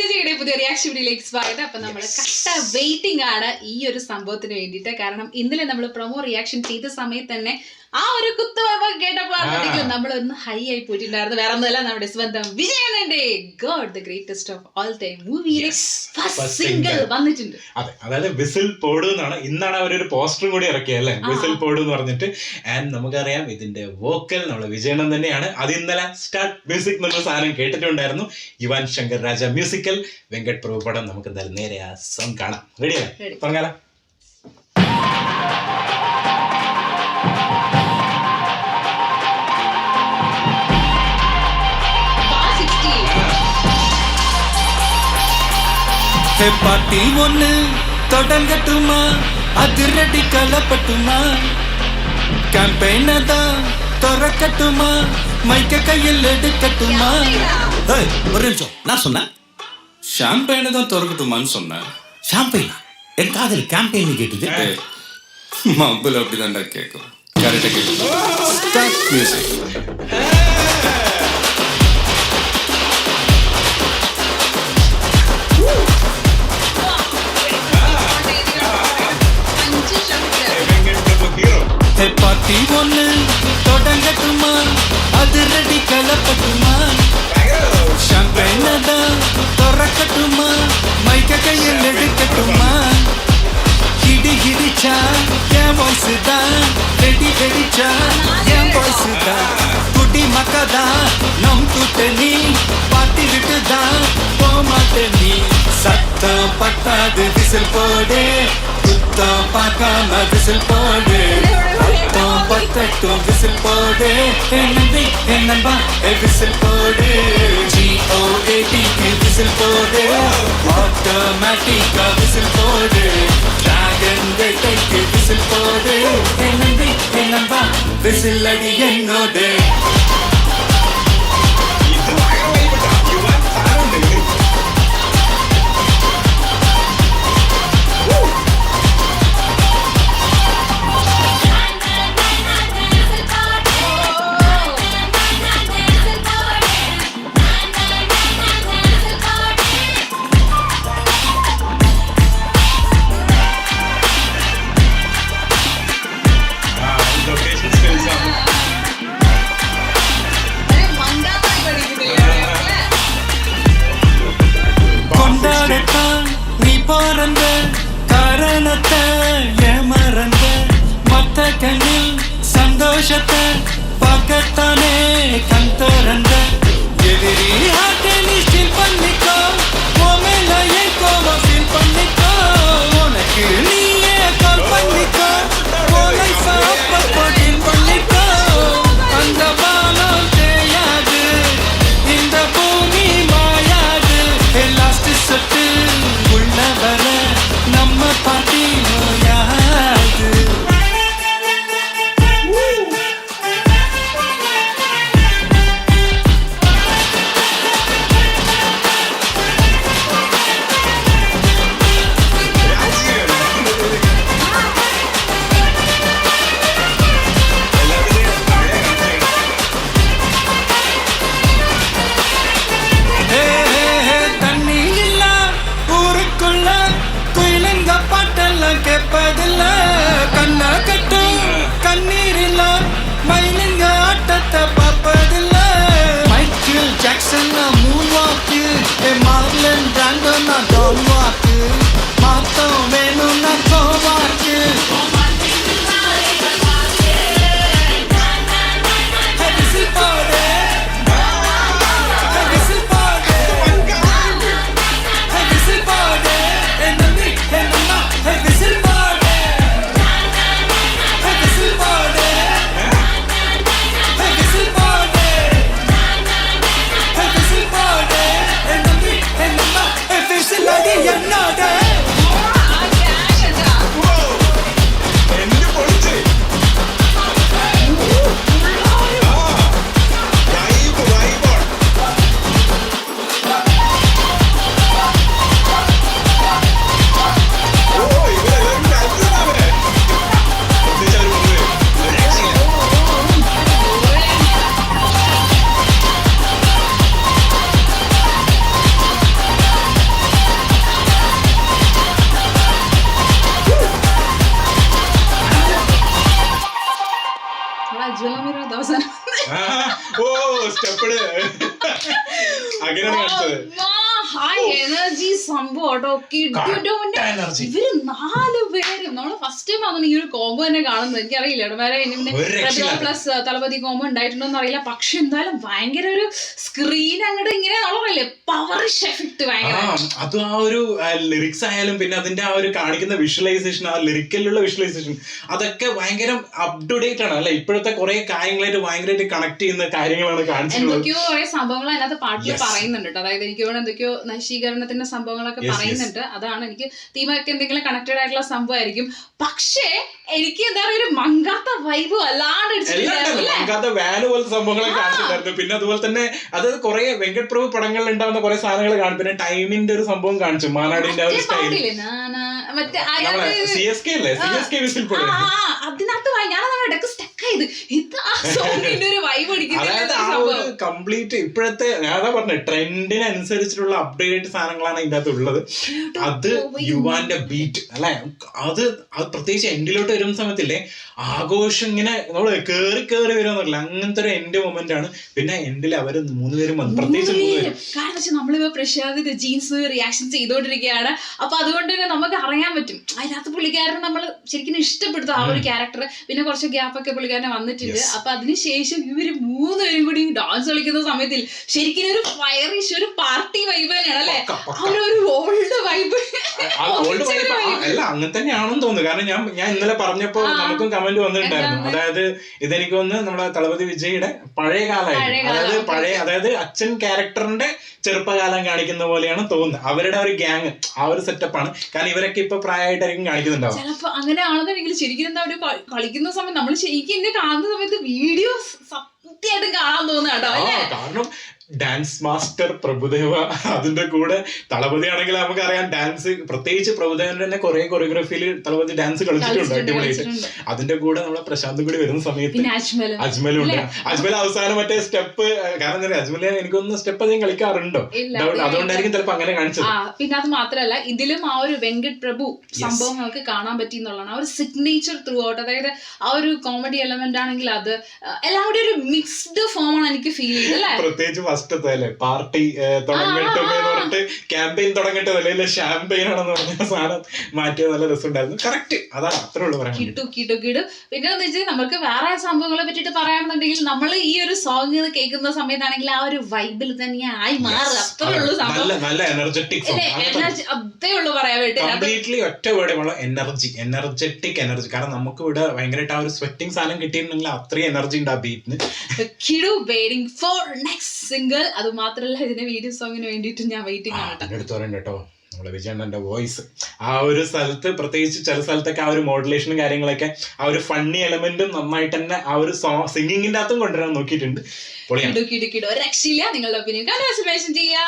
ചേച്ചിയുടെ പുതിയ റിയാക്ഷൻ വീഡിയോയിലേക്ക് സ്വാഗതം. അപ്പൊ നമ്മൾ കട്ട വെയിറ്റിംഗ് ആണ് ഈ ഒരു സംഭവത്തിന് വേണ്ടിയിട്ട്. കാരണം ഇന്നലെ നമ്മൾ പ്രൊമോ റിയാക്ഷൻ ചെയ്ത സമയത്ത് തന്നെ ആ ഒരു കുത്തുവ കേട്ടപ്പോഴാണെങ്കിലും നമ്മളൊന്ന് ഹൈ ആയി പോയിട്ടുണ്ടായിരുന്നു. വേറെ ഒന്നുമല്ല, നമ്മുടെ സ്വന്തം വിജയണ്ണന്റെ god the greatest of all time മൂവിയിലെ ഫസ്റ്റ് സിംഗിൾ വന്നിട്ടുണ്ട്. അതെ, അതായത് വിസിൽ പോഡ് എന്നാണ്. ഇന്നാണ് അവരൊരു പോസ്റ്ററും കൂടി ഇറക്കിയല്ലേ, വിസിൽ പോഡ് എന്ന് പറഞ്ഞിട്ട്. ആൻഡ് നമുക്കറിയാം ഇതിന്റെ വോക്കൽ നമ്മുടെ വിജയണ്ണൻ തന്നെയാണ്. അത് ഇന്നലെ സ്റ്റാർട്ട് മ്യൂസിക് എന്നുള്ള സാധനം കേട്ടിട്ടുണ്ടായിരുന്നു. യുവൻ ശങ്കർ രാജ മ്യൂസിക്കൽ വെങ്കട് പ്രഭു പടം. നമുക്ക് എന്തായാലും നേരെ ആ സോങ് കാണാം. റെഡിയാണ്? പറഞ്ഞാലോ. பாட்டி ஒண்ணு தொடங்கட்டுமா, அதிரடி கலப்பட்டுமா, கேம்பெயின தான் திறக்கட்டுமா, மைக்க கையில் எடுக்கட்டுமா. ஒரு நிமிஷம், நான் சொன்னேன் ஷாம்பெயின தான் திறக்கட்டுமான்னு சொன்னேன். ஷாம்பெயினா? என் காதல் கேம்பெயின் கேட்டுது. மம்புல அப்படிதான்டா கேட்கும். கரெக்டா கேட்கும். Start music. பாட்டி ஒண்ணு தொடங்கட்டுமா, அதிரடி கலப்பட்டுமா, ஷாம்பெயின தான் திறக்கட்டுமா, மைக்க கையில் எடுக்கட்டுமா. இடி இடிச்சா என் வாய்ஸ் தான், வெடி வெடிச்சா என் வாய்ஸ் தான், குடி மக்கதான் நம் கூட்டணி, பாட்டி விட்டுதான் போமாட்ட நீ. சத்தம் பத்தாது விசில் போடு, குத்தம் பார்க்காம விசில் போடு, பத்தம் பத்தட்டும் விசில் போடு, என் நம்பி என் நம்பா விசில் போடு, GOATக்கு விசில் போடு, ஆட்டோமேட்டிக்கா விசில் போடு, டிராகன் வேட்டைக்கு விசில் போடு, என் நம்பி என் நம்பா விசில் அடி என்னோடு. நீ பிறந்த காரணத்தை ஏமறந்த, மத்த கண்ணில் சந்தோஷத்தை பார்க்கத்தானே கண் திறந்த. எதிரி ஹார்ட்டை நீ ஸ்டீல் பண்ணிக்கோ, உன் என் கோபம் ஃபீல் பண்ணிக்கோ, உனக்கு நீயே கால் பண்ணிக்கோ, உன் லைஃபை அப்பப்போ டீல் பண்ணிக்கோ. அந்த பாலம் தேயாது, இந்த பூமி மாயாது, லாஸ்ட் சொட்டு உள்ள வர நம்ம பாட்டி நோயாது. അങ്ങനെയാണ് കാണിച്ചത്. എനർജി സംഭവം എനർജി ഇവര് 4 പേരും നമ്മള് ഫസ്റ്റ് ടൈം ആണ് ഈ ഒരു കോംബോ തന്നെ കാണുന്നത്. എനിക്കറിയില്ല വേറെ പ്ലസ് തളപതി കോംബോ ഉണ്ടായിട്ടുണ്ടോന്ന് അറിയില്ല. പക്ഷെ എന്തായാലും ഭയങ്കര ഒരു സ്ക്രീൻ അങ്ങോട്ട് ഇങ്ങനെ നമ്മളറിയില്ലേ പവറിഷ് എഫക്ട് ഭയങ്കര. അത് ആ ഒരു ലിറിക്സ് ആയാലും പിന്നെ അതിന്റെ ആ ഒരു കാണിക്കുന്ന വിഷ്വലൈസേഷൻ, ആ ലിറിക്കലിലുള്ള വിഷ്വലൈസേഷൻ, അതൊക്കെ ഭയങ്കര അപ് ടു ഡേറ്റ് ആണ് അല്ലെ. ഇപ്പോഴത്തെ കുറെ കാര്യങ്ങളായിട്ട് ഭയങ്കരമായിട്ട് കണക്ട് ചെയ്യുന്ന കാര്യങ്ങളാണ് കാണിച്ചിട്ടുള്ളത്. എന്തൊക്കെയോ കുറെ സംഭവങ്ങൾ അതിനകത്ത് പാട്ടിൽ പറയുന്നുണ്ട് കേട്ടോ. അതായത് എനിക്ക് തോന്നുന്നു എന്തൊക്കെയോ നശീകരണത്തിന്റെ സംഭവങ്ങളൊക്കെ പറയുന്നുണ്ട്. അതാണ് എനിക്ക് തീമൊക്കെ എന്തെങ്കിലും കണക്റ്റഡ് ആയിട്ടുള്ള സംഭവമായിരിക്കും. പക്ഷേ എനിക്ക് എന്താ പറയുക ഒരു മങ്കാത്ത വൈബ് അല്ലാണ്ട് മങ്കാത്ത വാന് പോലത്തെ സംഭവങ്ങളൊക്കെ കാണിച്ചിട്ടുണ്ടായിരുന്നു. പിന്നെ അതുപോലെ തന്നെ അത് കുറെ വെങ്കട് പ്രഭു പടങ്ങളിൽ ഉണ്ടാവുന്ന കുറെ സാധനങ്ങൾ കാണും. പിന്നെ ടൈമിന്റെ ഒരു സംഭവം കാണിച്ചു, മാനാടിന്റെ ഒരു സ്റ്റൈൽ. CSK അല്ലേ, CSK വിസിൽ പോലെ അതിനകത്ത് ഞാനതാണ് ഇടയ്ക്ക് സ്റ്റക്ക് ആയത്. അതായത് ആ ഒരു കംപ്ലീറ്റ് ഇപ്പോഴത്തെ ഞാൻ പറഞ്ഞ ട്രെൻഡിനനുസരിച്ചിട്ടുള്ള അപ്ഡേറ്റ് സാധനങ്ങളാണ് ഇതിന്റെ അകത്ത് ഉള്ളത്. അത് യുവാന്റെ ബീറ്റ് അല്ലെ, അത് പ്രത്യേകിച്ച് എൻഡിലോട്ട് വരുന്ന സമയത്തില്ലേ ആഘോഷം ഇങ്ങനെ നമ്മള് കേറി വരുമെന്നല്ല, അങ്ങനത്തെ ഒരു എൻഡ് മൊമെന്റ് ആണ്. പിന്നെ എൻഡിൽ അവര് 3 പേരും വന്നു, പ്രത്യേകിച്ച് 3 പേരും. കാരണം വെച്ചാൽ നമ്മളിപ്പോ പ്രശാന്ത് ജീൻസ് റിയാക്ഷൻ ചെയ്തോണ്ടിരിക്കുകയാണ്. അപ്പൊ അതുകൊണ്ട് തന്നെ നമുക്ക് അറിയാൻ പറ്റും അതിനകത്ത് പുള്ളിക്കാരനെ നമ്മൾ ശരിക്കും ഇഷ്ടപ്പെടുത്തും ആ ഒരു ക്യാരക്ടർ. പിന്നെ കുറച്ച് ഗ്യാപ്പൊക്കെ പുള്ളിക്കാരനെ വന്നിട്ടുണ്ട്. അപ്പൊ അതിനുശേഷം ഇവര് 3 പേരും കൂടി ഡാൻസ് കളിക്കുന്ന സമയത്തിൽ ശരിക്കും ഒരു ഫയറിഷ് ഒരു പാർട്ടി വൈബ് തന്നെയാണ് അല്ലെ, ഒരു ഓൾഡ് വൈബ്. അല്ല അങ്ങനെ തന്നെയാണെന്ന് തോന്നുന്നു. കാരണം ഞാൻ ഇന്നലെ പറഞ്ഞപ്പോ നമുക്കും കമന്റ് വന്നിട്ടുണ്ടായിരുന്നു. അതായത് ഇതെനിക്ക് തോന്നുന്നു നമ്മുടെ തളപതി വിജയുടെ പഴയ കാലമായിരുന്നു. അതായത് അച്ഛൻ ക്യാരക്ടറിന്റെ ചെറുപ്പകാലം കാണിക്കുന്ന പോലെയാണ് തോന്നുന്നത്. അവരുടെ ഒരു ഗ്യാങ് ആ ഒരു സെറ്റപ്പാണ്. കാരണം ഇവരൊക്കെ ഇപ്പൊ പ്രായമായിട്ടായിരിക്കും കാണിക്കുന്നുണ്ടാവും. ചിലപ്പോ അങ്ങനെ ആണെന്നുണ്ടെങ്കിൽ ശരിക്കും എന്താ ഒരു കളിക്കുന്ന സമയത്ത് നമ്മൾ ശരിക്കും എന്നെ കാണുന്ന സമയത്ത് വീഡിയോ സത്യമായിട്ട് കാണാൻ തോന്നുന്നു കേട്ടോ. കാരണം ഡാൻസ് മാസ്റ്റർ പ്രഭുദേവ, അതിന്റെ കൂടെ തളപതി ആണെങ്കിൽ നമുക്കറിയാം ഡാൻസ്, പ്രത്യേകിച്ച് പ്രഭുദേവന്റെ തന്നെ കുറെ കൊറിയോഗ്രാഫിയിൽ തളപതി ഡാൻസ് കളിച്ചിട്ടുണ്ട് അടിപൊളിയായിട്ട്. അതിന്റെ കൂടെ നമ്മളെ പ്രശാന്ത് കൂടി വരുന്ന സമയത്ത് അജ്മലും ഉണ്ട്. അജ്മൽ അവസാനം മറ്റേ സ്റ്റെപ്പ്, കാരണം അജ്മൽ എനിക്കൊന്ന് സ്റ്റെപ്പ് അധികം കളിക്കാറുണ്ടോ, അതുകൊണ്ടായിരിക്കും ചിലപ്പോ അങ്ങനെ കാണിച്ചത്. പിന്നെ അത് മാത്രല്ല ഇതിലും ആ ഒരു വെങ്കട് പ്രഭു സംഭവം നമുക്ക് കാണാൻ പറ്റി എന്നുള്ളതാണ്. ആ ഒരു സിഗ്നേച്ചർ ത്രൂ ഔട്ട്, അതായത് ആ ഒരു കോമഡി എലമെന്റ് ആണെങ്കിൽ അത് എല്ലാം കൂടി ഒരു മിക്സ്ഡ് ഫോം ആണ് എനിക്ക് ഫീൽ ചെയ്തത് അല്ലേ. പ്രത്യേകിച്ച് പാർട്ടി തുടങ്ങട്ടെ എന്ന് പറഞ്ഞിട്ട് ക്യാമ്പയിൻ തുടങ്ങട്ടെ അല്ലെ ഷാമ്പയിൻ ആണെന്ന് പറഞ്ഞ സാധനം മാറ്റിയത് നല്ല രസമുണ്ടായിരുന്നു. കറക്റ്റ്, അതാണ് അത്രേ ഉള്ളൂ പറയാൻ. പിന്നെ എന്ന് വെച്ചാൽ നമുക്ക് വേറെ സംഭവങ്ങളെ പറ്റിട്ട് പറയാണെന്നുണ്ടെങ്കിൽ നമ്മൾ ഈ ഒരു സോങ് കേൾക്കുന്ന സമയത്താണെങ്കിൽ ആ ഒരു വൈബിൽ തന്നെ ആയി മാറുക. അത്രേ ഉള്ളൂ സംഭവം. നല്ല എനർജറ്റിക് അതേ ഉള്ളൂ പറയാൻ വേണ്ടി. കംപ്ലീറ്റ്ലി ഒറ്റ വേർഡ് എനർജറ്റിക് എനർജി. കാരണം നമുക്ക് ഇവിടെ ഭയങ്കരമായിട്ട് ആ ഒരു സ്വെറ്റിംഗ് സാധനം കിട്ടിയിട്ടുണ്ടെങ്കിൽ അത്രയും എനർജി ഉണ്ട് ആ ബീറ്റിന്. Waiting for next single. അത് മാത്രല്ല ഇതിന്റെ വീഡിയോ സോങ്ങിന് വേണ്ടിയിട്ട് ഞാൻ വെയിറ്റിംഗ് ആണ്. എടുത്തു പറയണ്ട കേട്ടോ, നമ്മളെ വിജയണ്ണന്റെ വോയിസ് ആ ഒരു സ്ഥലത്ത്, പ്രത്യേകിച്ച് ചില സ്ഥലത്തൊക്കെ ആ ഒരു മോഡുലേഷനും കാര്യങ്ങളൊക്കെ ആ ഒരു ഫണ്ണി എലമെന്റും നന്നായിട്ട് തന്നെ ആ ഒരു സിംഗിങ്ങിന്റെ അകത്തും കൊണ്ടുവരാൻ നോക്കിയിട്ടുണ്ട്. രക്ഷയില്ല. നിങ്ങളുടെ ഒപ്പീനിയൻ കമന്റ് ചെയ്യാ.